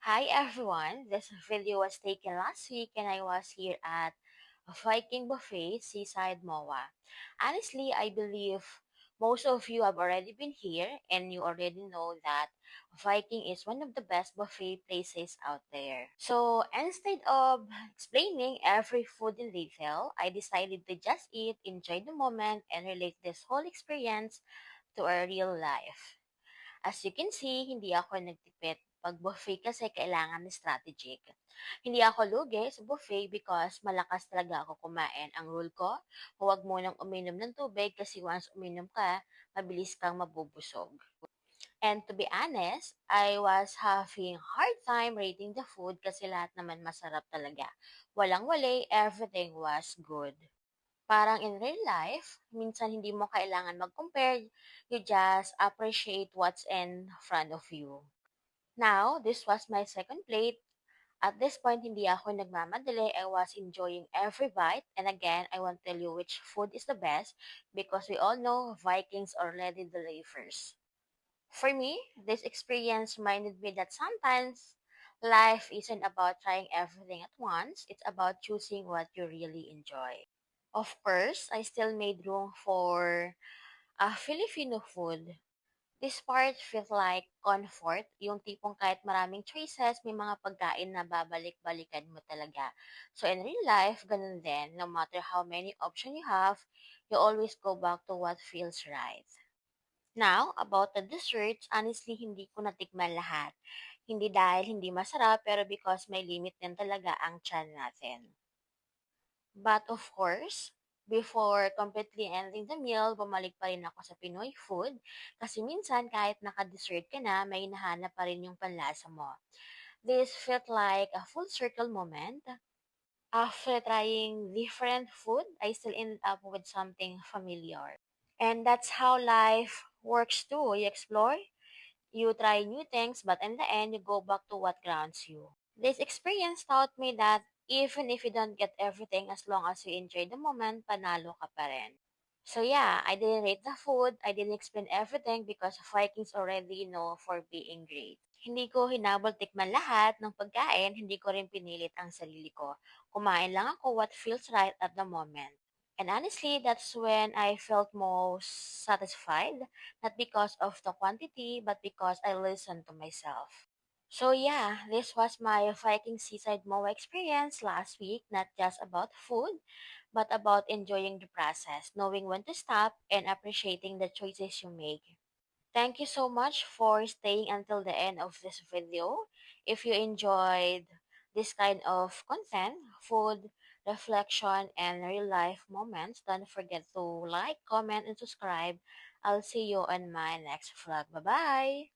Hi everyone, this video was taken last week and I was here at a Viking Buffet, Seaside MOA. Honestly, I believe most of you have already been here and you already know that Viking is one of the best buffet places out there. So instead of explaining every food in detail, I decided to just eat, enjoy the moment, and relate this whole experience to our real life. As you can see, hindi ako nagtipid pag buffet kasi kailangan strategic. Hindi ako lugi sa buffet because malakas talaga ako kumain. Ang rule ko, huwag munang uminom ng tubig kasi once uminom ka, mabilis kang mabubusog. And to be honest, I was having hard time rating the food kasi lahat naman masarap talaga. Walang wali, everything was good. Parang in real life, minsan hindi mo kailangan mag-compare, you just appreciate what's in front of you. Now, this was my second plate. At this point, hindi ako nagmamadali. I was enjoying every bite. And again, I won't tell you which food is the best because we all know Vikings already delivers. For me, this experience reminded me that sometimes life isn't about trying everything at once. It's about choosing what you really enjoy. Of course, I still made room for Filipino food. This part feels like comfort, yung tipong kahit maraming choices, may mga pagkain na babalik-balikan mo talaga. So in real life, ganun din. No matter how many options you have, you always go back to what feels right. Now, about the desserts, honestly, hindi ko natikman lahat. Hindi dahil hindi masarap, pero because may limit din talaga ang tiyan natin. But of course, before completely ending the meal, bumalik pa rin ako sa Pinoy food kasi minsan kahit naka-dessert ka na, may hinahanap pa rin yung panlasa mo. This felt like a full circle moment. After trying different food, I still ended up with something familiar. And that's how life works too. You explore, you try new things, but in the end, you go back to what grounds you. This experience taught me that even if you don't get everything, as long as you enjoy the moment, panalo ka pa rin. So yeah, I didn't rate the food, I didn't explain everything because Vikings already know for being great. Hindi ko hinabol tikman lahat ng pagkain, hindi ko rin pinilit ang sarili ko. Kumain lang ako what feels right at the moment. And honestly, that's when I felt most satisfied, not because of the quantity, but because I listened to myself. So yeah, this was my Viking Seaside MOA experience last week, not just about food, but about enjoying the process, knowing when to stop, and appreciating the choices you make. Thank you so much for staying until the end of this video. If you enjoyed this kind of content, food, reflection, and real life moments, don't forget to like, comment, and subscribe. I'll see you on my next vlog. Bye-bye!